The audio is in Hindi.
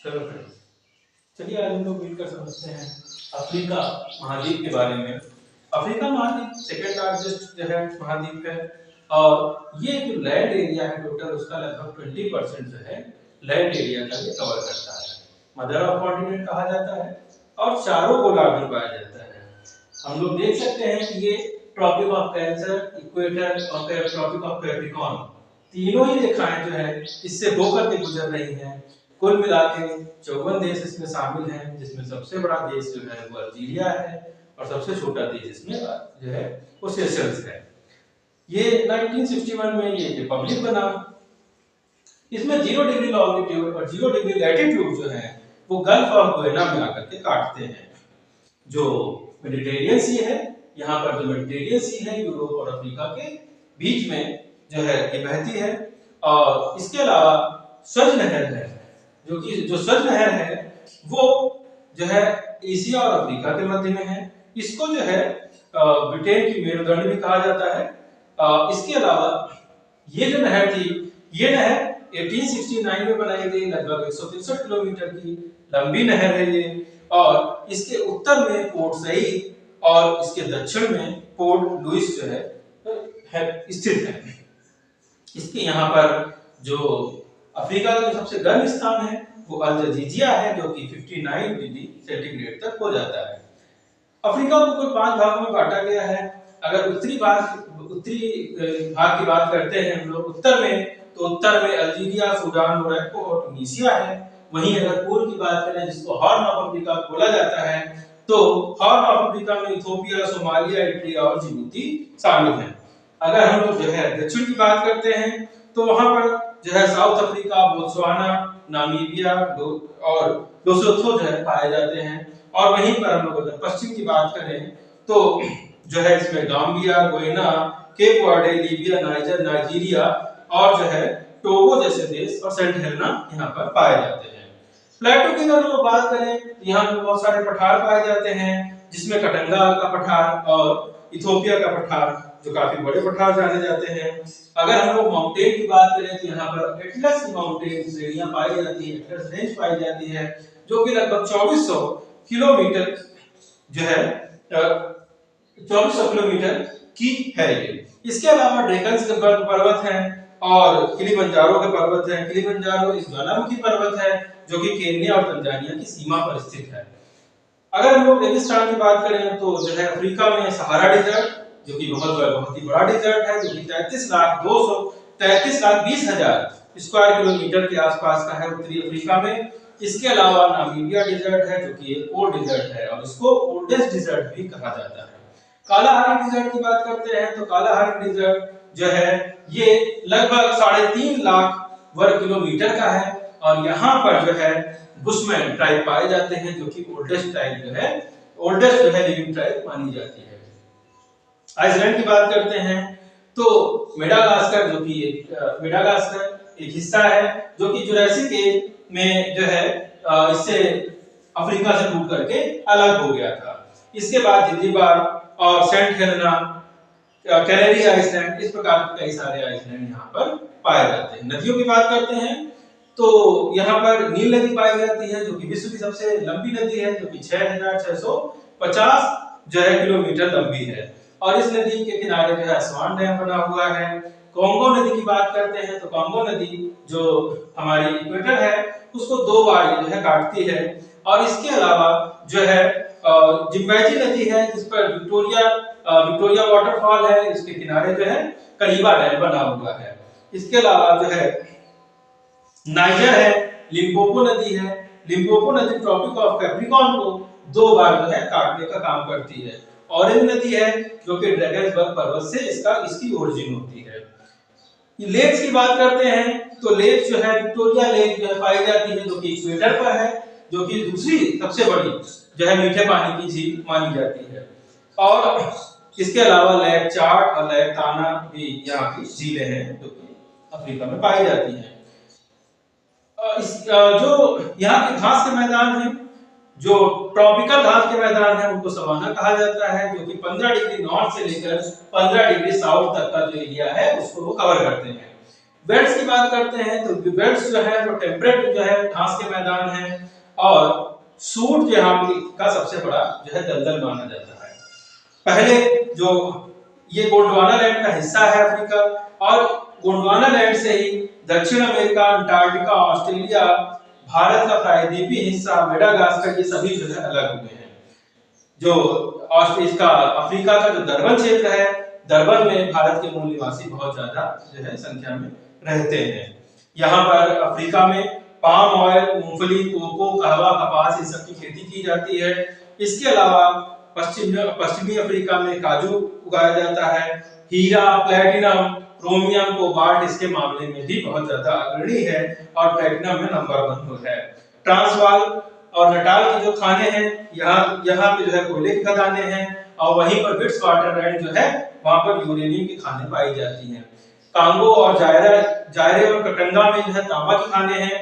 चलो फ्रेंड्स, चलिए आज हम लोग मिलकर समझते हैं अफ्रीका महाद्वीप के बारे में। अफ्रीका महाद्वीप सेकेंड लार्जेस्ट जो है महाद्वीप है और ये जो लैंड एरिया है टोटल उसका लगभग 20% जो है लैंड एरिया का ये कवर करता है। मदर ऑफ कॉन्टिनेंट कहा जाता है और चारों गोलार्ध में पाया जाता है। हम लोग देख सकते हैं कि ये ट्रॉपिक ऑफ कैंसर, इक्वेटर और ट्रॉपिक ऑफ कैप्रिकॉर्न तीनों ही रेखाएं जो है इससे होकर के गुजर रही हैं। कुल मिला के 54 देश इसमें शामिल हैं, जिसमें सबसे बड़ा देश जो है वो अल्जीरिया है और सबसे छोटा देश इसमें जो है वो सेशल्स है। ये 1961 में ये रिपब्लिक बना। इसमें 0 डिग्री लॉन्गिट्यूड और 0 डिग्री लैटिट्यूड जो है वो गल्फ ऑफ गुयाना में आकर के काटते हैं। जो मेडिटेरियन सी है, यहाँ पर जो मेडिटेरियन सी है यूरोप और अफ्रीका के बीच में जो है ये बहती है। और इसके अलावा स्वज नहर है, जो स्वज नहर है वो जो है एशिया और अफ्रीका के मध्य में है। इसको जो है ब्रिटेन की मेरुदंड भी कहा जाता है। इसके अलावा ये जो नहर थी, ये नहर 1869 में बनाई गई, लगभग 163 किलोमीटर की लंबी नहर है ये। और इसके उत्तर में पोर्ट सईद और इसके दक्षिण में पोर्ट लुइस जो है स्थित है। इसके यहाँ पर जो अफ्रीका का जो सबसे गर्म स्थान है वो अल जजीजिया है, जो कि 59 डिग्री सेंटीग्रेड तक हो जाता है। अफ्रीका को कुल 5 भागों में बांटा गया है। अगर उत्तरी भाग की बात करते हैं हम लोग उत्तर में, तो उत्तर में अल्जीरिया, सूडान, मोरक्को और ट्यूनीशिया है। वहीं अगर पूर्व की बात करें, जिसको हॉर्न ऑफ अफ्रीका बोला जाता है, तो हॉर्न ऑफ अफ्रीका में इथियोपिया, सोमालिया, इटली और जिबूती शामिल है। अगर हम लोग जो है दक्षिण की बात करते हैं, तो वहां पर जो है साउथ अफ्रीका, बोत्सवाना, नामीबिया और लोसोथो जो है पाए जाते हैं। और वहीं पर हम लोग अगर पश्चिम की बात करें, तो जो है इसमें Gambia, Guyana, Cape Verde, Libya, niger, Nigeria और जो है टोगो जैसे देश और सेंट हेलेना यहाँ पर पाए जाते हैं। प्लेटो की अगर हम बात करें, तो यहाँ पर बहुत सारे पठार पाए जाते हैं, जिसमें कटंगा का पठार और इथियोपिया का पठार जो काफी बड़े पठार जाने जाते हैं। अगर हम लोग माउंटेन की बात करें, तो यहाँ पर एटलस माउंटेन श्रेणियां पाई जाती है, एटलस रेंज पाई जाती है, जो कि लगभग 2400 किलोमीटर जो है 2400 किलोमीटर की है ये। इसके अलावा ड्रेकन्स के पर्वत हैं और किलिमंजारो के पर्वत हैं। किलिमंजारो इस ज्वालामुखी पर्वत है जो कि केन्या और तंजानिया की सीमा पर स्थित है। अगर हम लोग रेगिस्तान की बात करें, तो जो है अफ्रीका में सहारा डिजर्ट, जो कि बहुत ही बड़ा डिजर्ट है, जो कि 33,20,000 स्क्वायर किलोमीटर के आसपास का है उत्तरी अफ्रीका में। इसके अलावा नामीबिया डिजर्ट है, जो कि एक और डिजर्ट है और इसको ओल्डेस्ट डिजर्ट भी कहा जाता है। कालाहारी डिजर्ट की बात करते हैं, तो कालाहारी डिजर्ट जो है ये लगभग 3.5 लाख वर्ग किलोमीटर का है और यहाँ पर जो है बुशमैन ट्राइब पाए जाते हैं, जो कि ओल्डेस्ट जो है लिविंग ट्राइब मानी जाती है। आइसलैंड की बात करते हैं, तो मेडागास्कर एक हिस्सा है जो कि जुरासिक एज में जो है इससे अफ्रीका से टूट करके अलग हो गया था। इसके बाद ज़िंजीबार और सेंट हेलेना, कैनरी आइसलैंड, इस प्रकार के कई सारे आइसलैंड यहाँ पर पाए जाते हैं। नदियों की बात करते हैं, तो यहाँ पर नील नदी पाई जाती है, जो कि विश्व की सबसे लंबी नदी है, जो कि 6650 जो है किलोमीटर लंबी है। और इस नदी के किनारे जो है अस्वान डैम बना हुआ है। कांगो नदी की बात करते हैं, तो कांगो नदी जो हमारी इक्वेटर है उसको 2 बार जो है काटती है। और इसके अलावा जो है जिम्बेजी नदी है, जिस पर विक्टोरिया वाटरफॉल है, इसके किनारे जो है करीबा डैम बना हुआ है। इसके अलावा जो है नाइजर है, लिम्पोपो नदी है। लिम्पोपो नदी ट्रॉपिक ऑफ कैप्रिकॉर्न को 2 बार जो है काटने का काम करती है। ऑरेंज नदी है, जो कि ड्रैगन्सबर्ग पर्वत से इसकी ओरिजिन होती है। लेक्स की बात करते हैं, तो लेक्स जो है विक्टोरिया लेक जो है पाई जाती है, जो कि इक्वेटर पर है, जो कि दूसरी सबसे बड़ी जो है मीठे पानी की झील मानी जाती है। और इसके अलावा लेक चार्ट और लेक ताना भी यहाँ की झीलें हैं, जो कि अफ्रीका में पाई जाती हैं। जो यहाँ के घास के मैदान हैं, जो ट्रॉपिकल घास के मैदान है, उनको सवाना कहा जाता है, जो कि 15 डिग्री नॉर्थ से लेकर 15 डिग्री साउथ तक का जो एरिया है उसको वो कवर करते हैं। बेल्ट्स की बात करते हैं तो बेल्ट्स जो है वो टेम्परेट जो है घास के मैदान है, और सूट जो यहाँ का सबसे बड़ा जो है दलदल माना जाता है। पहले जो ये गोंडवाना लैंड का हिस्सा है अफ्रीका, और गोंडवाना लैंड से ही दक्षिण अमेरिका, अंटार्कटिका, ऑस्ट्रेलिया, भारत का प्रायद्वीपीय हिस्सा, मेडागास्कर, ये सभी जो है अलग हुए हैं। जो इसका अफ्रीका का जो दरबन क्षेत्र है, दरबन में भारत के मूल निवासी बहुत ज्यादा जो है संख्या में रहते हैं। यहाँ पर अफ्रीका में पाम ऑयल, मूंगफली, कोको, कहवा, कपास, इन सब की खेती की जाती है। इसके अलावा पश्चिमी अफ्रीका में काजू उगाया जाता है। हीरा, प्लेटिनम, क्रोमियम, कोबाल्ट इसके मामले में भी बहुत ज्यादा अग्रणी है, और प्लेटिनम में नंबर 1 है। ट्रांसवाल और नटाल के जो खाने हैं, यहाँ पे जो है कोयले की खदानें हैं, और वहीं पर विट्स वाटरलैंड जो है वहां पर यूरेनियम की खानें पाई जाती हैं। कांगो और जायरे और कटंगा में जो है तांबा की खानें हैं।